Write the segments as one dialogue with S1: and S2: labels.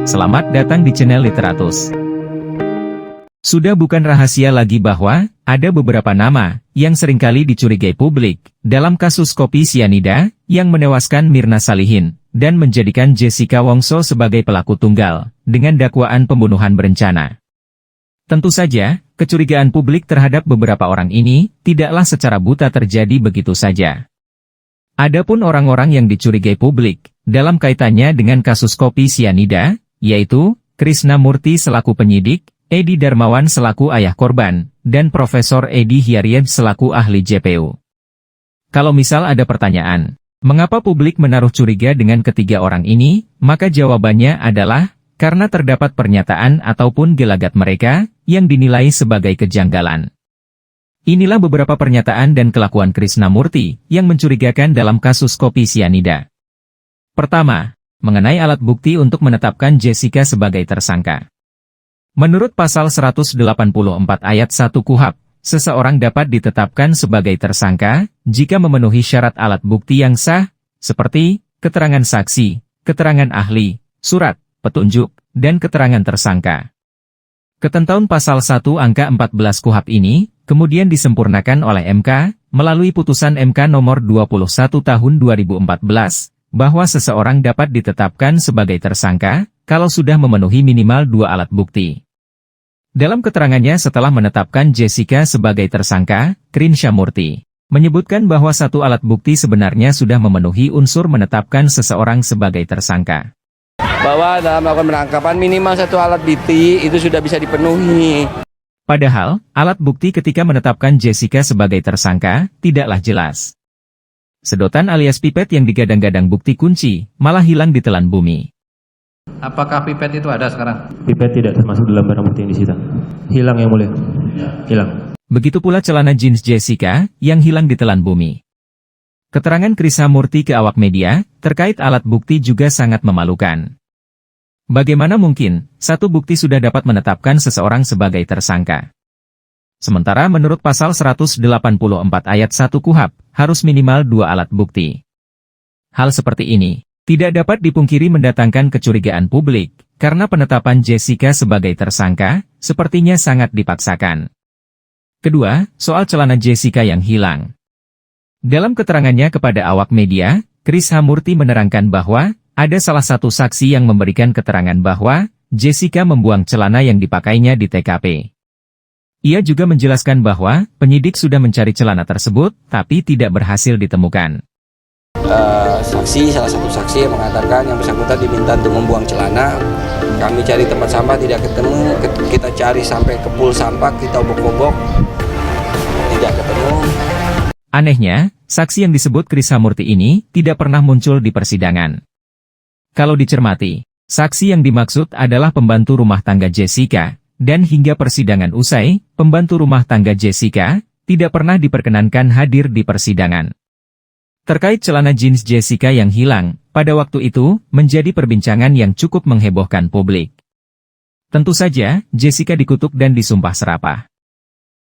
S1: Selamat datang di channel Literatus. Sudah bukan rahasia lagi bahwa ada beberapa nama yang seringkali dicurigai publik dalam kasus kopi sianida yang menewaskan Mirna Salihin dan menjadikan Jessica Wongso sebagai pelaku tunggal dengan dakwaan pembunuhan berencana. Tentu saja, kecurigaan publik terhadap beberapa orang ini tidaklah secara buta terjadi begitu saja. Adapun orang-orang yang dicurigai publik dalam kaitannya dengan kasus kopi sianida, yaitu Krishna Murthy selaku penyidik, Edi Darmawan selaku ayah korban, dan Profesor Edi Hyaryeb selaku ahli JPU. Kalau misal ada pertanyaan, mengapa publik menaruh curiga dengan ketiga orang ini, maka jawabannya adalah karena terdapat pernyataan ataupun gelagat mereka yang dinilai sebagai kejanggalan. Inilah beberapa pernyataan dan kelakuan Krishna Murthy yang mencurigakan dalam kasus kopi sianida. Pertama, mengenai alat bukti untuk menetapkan Jessica sebagai tersangka. Menurut pasal 184 ayat 1 KUHP, seseorang dapat ditetapkan sebagai tersangka jika memenuhi syarat alat bukti yang sah, seperti keterangan saksi, keterangan ahli, surat, petunjuk, dan keterangan tersangka. Ketentuan pasal 1 angka 14 KUHP ini kemudian disempurnakan oleh MK melalui putusan MK nomor 21 tahun 2014. Bahwa seseorang dapat ditetapkan sebagai tersangka kalau sudah memenuhi minimal 2 alat bukti. Dalam keterangannya setelah menetapkan Jessica sebagai tersangka, Krishna Murthy menyebutkan bahwa satu alat bukti sebenarnya sudah memenuhi unsur menetapkan seseorang sebagai tersangka.
S2: Bahwa dalam melakukan penangkapan minimal satu alat bukti itu sudah bisa dipenuhi.
S1: Padahal, alat bukti ketika menetapkan Jessica sebagai tersangka tidaklah jelas. Sedotan alias pipet yang digadang-gadang bukti kunci, malah hilang ditelan bumi.
S3: Apakah pipet itu ada sekarang?
S4: Pipet tidak termasuk dalam barang bukti yang disita. Hilang yang mulia. Hilang.
S1: Begitu pula celana jeans Jessica, yang hilang ditelan bumi. Keterangan Krishna Murthy ke awak media, terkait alat bukti juga sangat memalukan. Bagaimana mungkin, satu bukti sudah dapat menetapkan seseorang sebagai tersangka? Sementara menurut pasal 184 ayat 1 KUHP, harus minimal 2 alat bukti. Hal seperti ini tidak dapat dipungkiri mendatangkan kecurigaan publik, karena penetapan Jessica sebagai tersangka sepertinya sangat dipaksakan. Kedua, soal celana Jessica yang hilang. Dalam keterangannya kepada awak media, Krishna Murthy menerangkan bahwa ada salah satu saksi yang memberikan keterangan bahwa Jessica membuang celana yang dipakainya di TKP. Ia juga menjelaskan bahwa penyidik sudah mencari celana tersebut, tapi tidak berhasil ditemukan.
S2: Salah satu saksi yang mengatakan yang bersangkutan diminta untuk membuang celana. Kami cari tempat sampah tidak ketemu, kita cari sampai ke pool sampah, kita obok-obok, tidak ketemu.
S1: Anehnya, saksi yang disebut Krishna Murthy ini tidak pernah muncul di persidangan. Kalau dicermati, saksi yang dimaksud adalah pembantu rumah tangga Jessica. Dan hingga persidangan usai, pembantu rumah tangga Jessica tidak pernah diperkenankan hadir di persidangan. Terkait celana jeans Jessica yang hilang, pada waktu itu menjadi perbincangan yang cukup menghebohkan publik. Tentu saja, Jessica dikutuk dan disumpah serapah.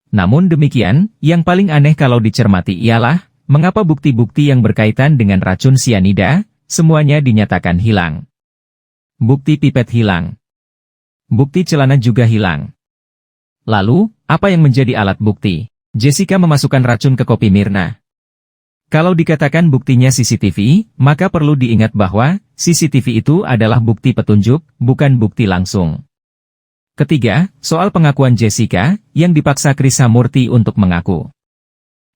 S1: Namun demikian, yang paling aneh kalau dicermati ialah, mengapa bukti-bukti yang berkaitan dengan racun sianida, semuanya dinyatakan hilang. Bukti pipet hilang. Bukti celana juga hilang. Lalu, apa yang menjadi alat bukti? Jessica memasukkan racun ke kopi Mirna. Kalau dikatakan buktinya CCTV, maka perlu diingat bahwa CCTV itu adalah bukti petunjuk, bukan bukti langsung. Ketiga, soal pengakuan Jessica, yang dipaksa Krishna Murthy untuk mengaku.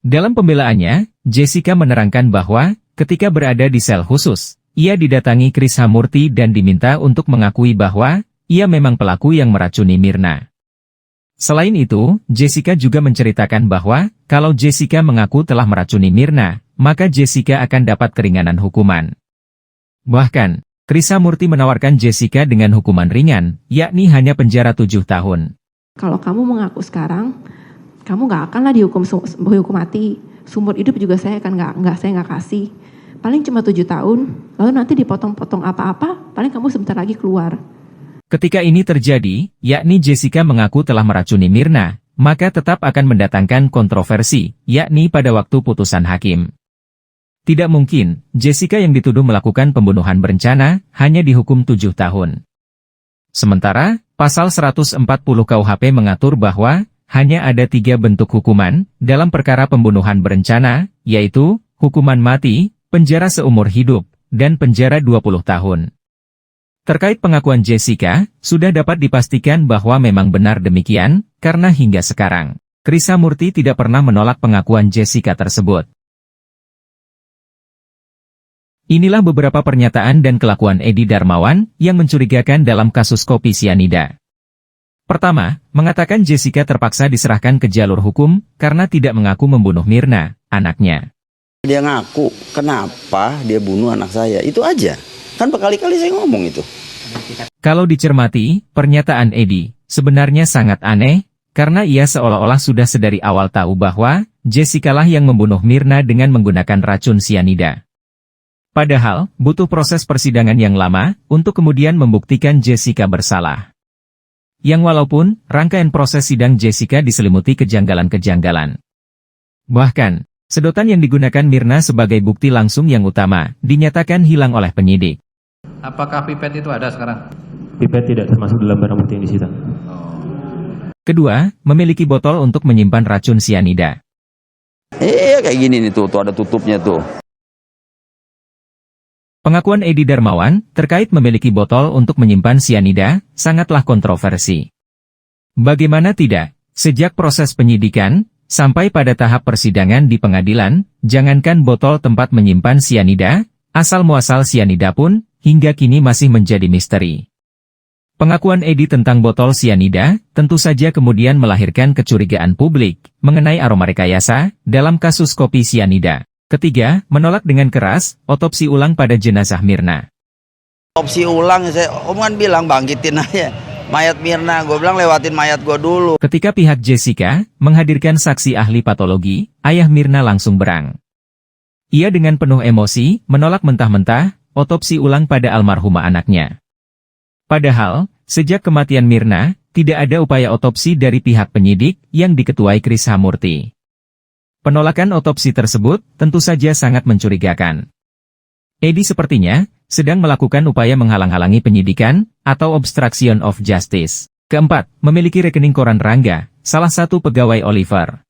S1: Dalam pembelaannya, Jessica menerangkan bahwa, ketika berada di sel khusus, ia didatangi Krishna Murthy dan diminta untuk mengakui bahwa, ia memang pelaku yang meracuni Mirna. Selain itu, Jessica juga menceritakan bahwa, kalau Jessica mengaku telah meracuni Mirna, maka Jessica akan dapat keringanan hukuman. Bahkan, Krishna Murthy menawarkan Jessica dengan hukuman ringan, yakni hanya penjara 7 tahun.
S5: Kalau kamu mengaku sekarang, kamu nggak akanlah dihukum mati. Seumur hidup juga saya nggak kasih. Paling cuma 7 tahun, lalu nanti dipotong-potong apa-apa, paling kamu sebentar lagi keluar.
S1: Ketika ini terjadi, yakni Jessica mengaku telah meracuni Mirna, maka tetap akan mendatangkan kontroversi, yakni pada waktu putusan hakim. Tidak mungkin, Jessica yang dituduh melakukan pembunuhan berencana, hanya dihukum 7 tahun. Sementara, pasal 140 KUHP mengatur bahwa hanya ada 3 bentuk hukuman dalam perkara pembunuhan berencana, yaitu hukuman mati, penjara seumur hidup, dan penjara 20 tahun. Terkait pengakuan Jessica, sudah dapat dipastikan bahwa memang benar demikian, karena hingga sekarang, Krishamurti tidak pernah menolak pengakuan Jessica tersebut. Inilah beberapa pernyataan dan kelakuan Edi Darmawan yang mencurigakan dalam kasus kopi sianida. Pertama, mengatakan Jessica terpaksa diserahkan ke jalur hukum karena tidak mengaku membunuh Mirna, anaknya.
S6: Dia ngaku, kenapa dia bunuh anak saya, itu aja. Kan berkali-kali saya ngomong itu.
S1: Kalau dicermati, pernyataan Edi sebenarnya sangat aneh, karena ia seolah-olah sudah sedari awal tahu bahwa Jessica lah yang membunuh Mirna dengan menggunakan racun sianida. Padahal, butuh proses persidangan yang lama untuk kemudian membuktikan Jessica bersalah. Yang walaupun, rangkaian proses sidang Jessica diselimuti kejanggalan-kejanggalan. Bahkan, sedotan yang digunakan Mirna sebagai bukti langsung yang utama, dinyatakan hilang oleh penyidik.
S3: Apakah pipet itu ada sekarang?
S4: Pipet tidak termasuk dalam barang bukti yang disita.
S1: Kedua, memiliki botol untuk menyimpan racun sianida.
S6: Kayak gini nih tuh ada tutupnya tuh.
S1: Pengakuan Edi Darmawan terkait memiliki botol untuk menyimpan sianida sangatlah kontroversi. Bagaimana tidak, sejak proses penyidikan sampai pada tahap persidangan di pengadilan, jangankan botol tempat menyimpan sianida, asal-muasal sianida pun hingga kini masih menjadi misteri. Pengakuan Edi tentang botol sianida tentu saja kemudian melahirkan kecurigaan publik mengenai aroma rekayasa dalam kasus kopi sianida. Ketiga, menolak dengan keras otopsi ulang pada jenazah Mirna.
S6: Otopsi ulang, Om kan bilang bangkitin aja mayat Mirna, gue bilang lewatin mayat gue dulu.
S1: Ketika pihak Jessica menghadirkan saksi ahli patologi, ayah Mirna langsung berang. Ia dengan penuh emosi menolak mentah-mentah otopsi ulang pada almarhumah anaknya. Padahal, sejak kematian Mirna, tidak ada upaya otopsi dari pihak penyidik yang diketuai Krishamurti. Penolakan otopsi tersebut tentu saja sangat mencurigakan. Edi sepertinya sedang melakukan upaya menghalang-halangi penyidikan atau obstruction of justice. Keempat, memiliki rekening koran Rangga, salah satu pegawai Oliver.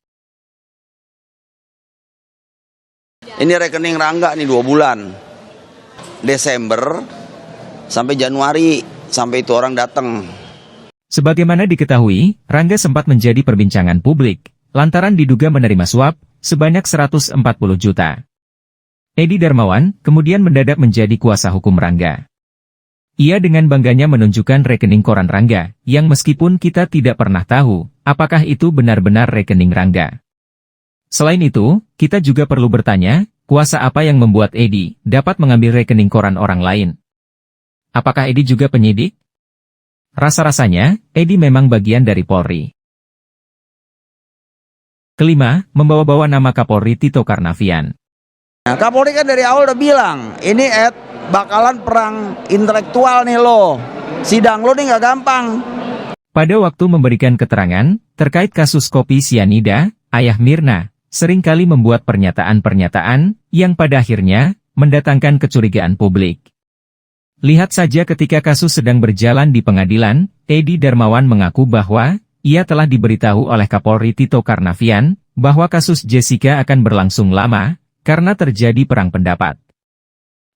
S6: Ini rekening Rangga nih 2 bulan. Desember sampai Januari, sampai itu orang datang.
S1: Sebagaimana diketahui, Rangga sempat menjadi perbincangan publik lantaran diduga menerima suap sebanyak 140 juta. Edi Darmawan kemudian mendadak menjadi kuasa hukum Rangga. Ia dengan bangganya menunjukkan rekening koran Rangga, yang meskipun kita tidak pernah tahu apakah itu benar-benar rekening Rangga. Selain itu, kita juga perlu bertanya, kuasa apa yang membuat Edi dapat mengambil rekening koran orang lain? Apakah Edi juga penyidik? Rasa-rasanya, Edi memang bagian dari Polri. Kelima, membawa-bawa nama Kapolri Tito Karnavian.
S6: Nah, Kapolri kan dari awal udah bilang, ini bakalan perang intelektual nih lo. Sidang lo nih nggak gampang.
S1: Pada waktu memberikan keterangan terkait kasus kopi sianida, ayah Mirna seringkali membuat pernyataan-pernyataan yang pada akhirnya mendatangkan kecurigaan publik. Lihat saja ketika kasus sedang berjalan di pengadilan, Edi Darmawan mengaku bahwa ia telah diberitahu oleh Kapolri Tito Karnavian bahwa kasus Jessica akan berlangsung lama karena terjadi perang pendapat.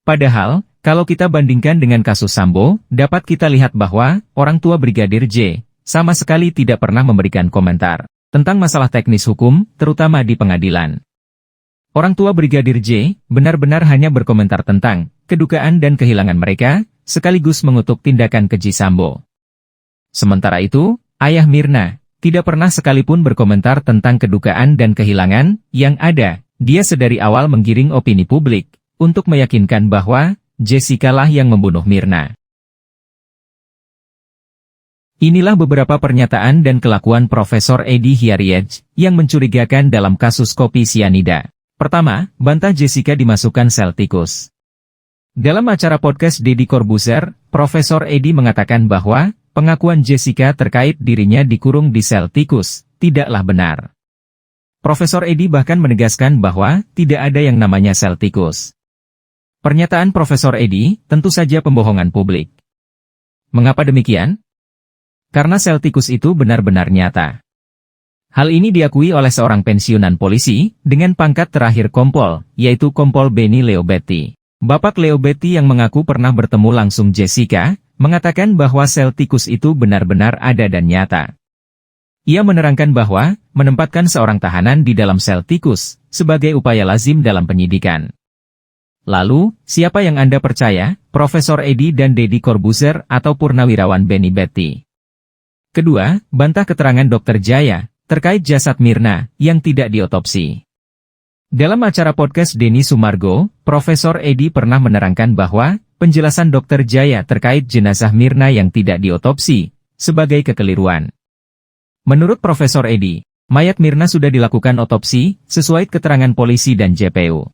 S1: Padahal, kalau kita bandingkan dengan kasus Sambo, dapat kita lihat bahwa orang tua Brigadir J sama sekali tidak pernah memberikan komentar tentang masalah teknis hukum, terutama di pengadilan. Orang tua Brigadir J benar-benar hanya berkomentar tentang kedukaan dan kehilangan mereka, sekaligus mengutuk tindakan keji Sambo. Sementara itu, ayah Mirna tidak pernah sekalipun berkomentar tentang kedukaan dan kehilangan yang ada. Dia sedari awal menggiring opini publik untuk meyakinkan bahwa Jessica lah yang membunuh Mirna. Inilah beberapa pernyataan dan kelakuan Profesor Edi Hiariej yang mencurigakan dalam kasus kopi sianida. Pertama, bantah Jessica dimasukkan sel tikus. Dalam acara podcast Deddy Corbuzier, Profesor Edi mengatakan bahwa pengakuan Jessica terkait dirinya dikurung di sel tikus tidaklah benar. Profesor Edi bahkan menegaskan bahwa tidak ada yang namanya sel tikus. Pernyataan Profesor Edi tentu saja pembohongan publik. Mengapa demikian? Karena sel tikus itu benar-benar nyata. Hal ini diakui oleh seorang pensiunan polisi dengan pangkat terakhir Kompol, yaitu Kompol Benny Leobetti. Bapak Leobetti yang mengaku pernah bertemu langsung Jessica, mengatakan bahwa sel tikus itu benar-benar ada dan nyata. Ia menerangkan bahwa menempatkan seorang tahanan di dalam sel tikus sebagai upaya lazim dalam penyidikan. Lalu, siapa yang Anda percaya, Profesor Edi dan Deddy Corbuzier atau Purnawirawan Benny Betty? Kedua, bantah keterangan Dr. Jaya terkait jasad Mirna yang tidak diotopsi. Dalam acara podcast Denny Sumargo, Profesor Edi pernah menerangkan bahwa penjelasan Dr. Jaya terkait jenazah Mirna yang tidak diotopsi sebagai kekeliruan. Menurut Profesor Edi, mayat Mirna sudah dilakukan otopsi sesuai keterangan polisi dan JPU.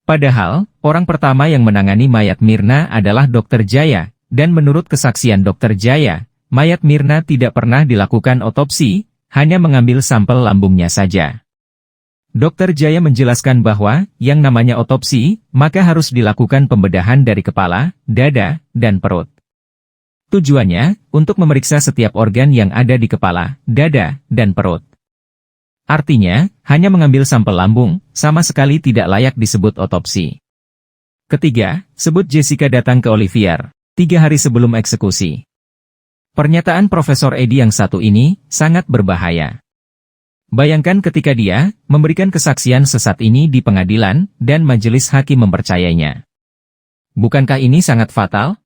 S1: Padahal, orang pertama yang menangani mayat Mirna adalah Dr. Jaya, dan menurut kesaksian Dr. Jaya, mayat Mirna tidak pernah dilakukan otopsi, hanya mengambil sampel lambungnya saja. Dr. Jaya menjelaskan bahwa, yang namanya otopsi, maka harus dilakukan pembedahan dari kepala, dada, dan perut. Tujuannya, untuk memeriksa setiap organ yang ada di kepala, dada, dan perut. Artinya, hanya mengambil sampel lambung, sama sekali tidak layak disebut otopsi. Ketiga, sebut Jessica datang ke Olivier 3 hari sebelum eksekusi. Pernyataan Profesor Edi yang satu ini sangat berbahaya. Bayangkan ketika dia memberikan kesaksian sesat ini di pengadilan dan majelis hakim mempercayainya. Bukankah ini sangat fatal?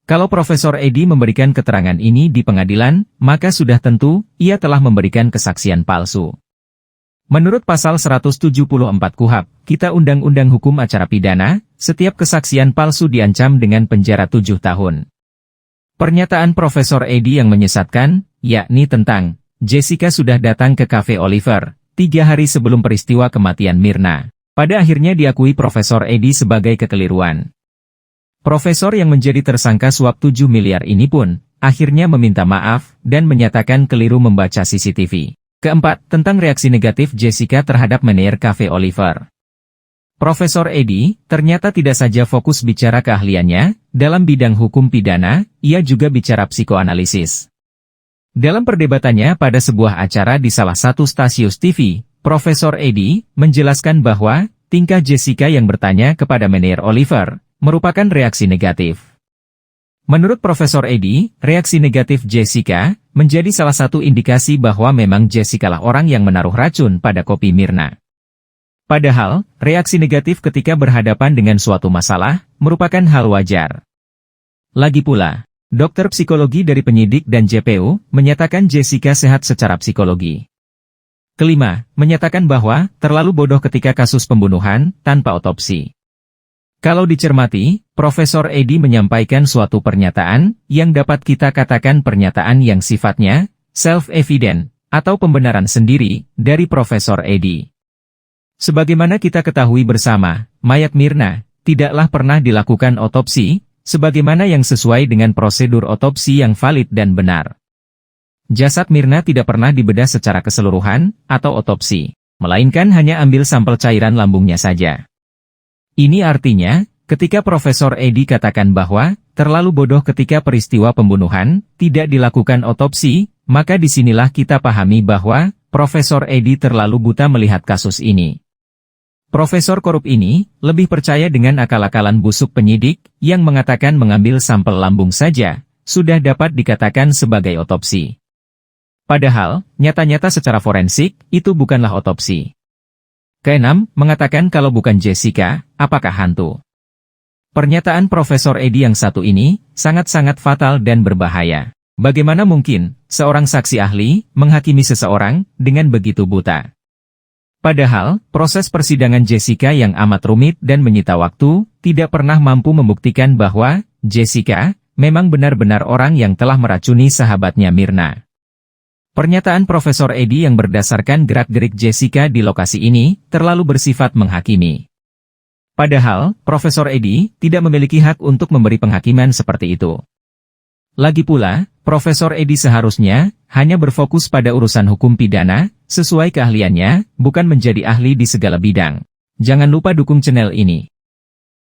S1: Kalau Profesor Edi memberikan keterangan ini di pengadilan, maka sudah tentu ia telah memberikan kesaksian palsu. Menurut pasal 174 KUHP, Kitab Undang-Undang Hukum Acara Pidana, setiap kesaksian palsu diancam dengan penjara 7 tahun. Pernyataan Profesor Edi yang menyesatkan, yakni tentang Jessica sudah datang ke Cafe Oliver 3 hari sebelum peristiwa kematian Mirna, pada akhirnya diakui Profesor Edi sebagai kekeliruan. Profesor yang menjadi tersangka suap 7 miliar ini pun akhirnya meminta maaf dan menyatakan keliru membaca CCTV. Keempat, tentang reaksi negatif Jessica terhadap manajer Cafe Oliver. Profesor Edi ternyata tidak saja fokus bicara keahliannya dalam bidang hukum pidana, ia juga bicara psikoanalisis. Dalam perdebatannya pada sebuah acara di salah satu stasiun TV, Profesor Edi menjelaskan bahwa tingkah Jessica yang bertanya kepada manajer Oliver merupakan reaksi negatif. Menurut Profesor Edi, reaksi negatif Jessica menjadi salah satu indikasi bahwa memang Jessica lah orang yang menaruh racun pada kopi Mirna. Padahal, reaksi negatif ketika berhadapan dengan suatu masalah merupakan hal wajar. Lagi pula, dokter psikologi dari penyidik dan JPU menyatakan Jessica sehat secara psikologi. Kelima, menyatakan bahwa terlalu bodoh ketika kasus pembunuhan tanpa otopsi. Kalau dicermati, Profesor Edi menyampaikan suatu pernyataan yang dapat kita katakan pernyataan yang sifatnya self-evident atau pembenaran sendiri dari Profesor Edi. Sebagaimana kita ketahui bersama, mayat Mirna tidaklah pernah dilakukan otopsi, sebagaimana yang sesuai dengan prosedur otopsi yang valid dan benar. Jasad Mirna tidak pernah dibedah secara keseluruhan atau otopsi, melainkan hanya ambil sampel cairan lambungnya saja. Ini artinya, ketika Profesor Edi katakan bahwa terlalu bodoh ketika peristiwa pembunuhan tidak dilakukan otopsi, maka disinilah kita pahami bahwa Profesor Edi terlalu buta melihat kasus ini. Profesor korup ini lebih percaya dengan akal-akalan busuk penyidik yang mengatakan mengambil sampel lambung saja sudah dapat dikatakan sebagai otopsi. Padahal, nyata-nyata secara forensik itu bukanlah otopsi. Keenam, mengatakan kalau bukan Jessica, apakah hantu? Pernyataan Profesor Edi yang satu ini sangat-sangat fatal dan berbahaya. Bagaimana mungkin seorang saksi ahli menghakimi seseorang dengan begitu buta? Padahal, proses persidangan Jessica yang amat rumit dan menyita waktu, tidak pernah mampu membuktikan bahwa Jessica memang benar-benar orang yang telah meracuni sahabatnya Mirna. Pernyataan Profesor Edi yang berdasarkan gerak-gerik Jessica di lokasi ini terlalu bersifat menghakimi. Padahal, Profesor Edi tidak memiliki hak untuk memberi penghakiman seperti itu. Lagi pula, Profesor Edi seharusnya hanya berfokus pada urusan hukum pidana, sesuai keahliannya, bukan menjadi ahli di segala bidang. Jangan lupa dukung channel ini.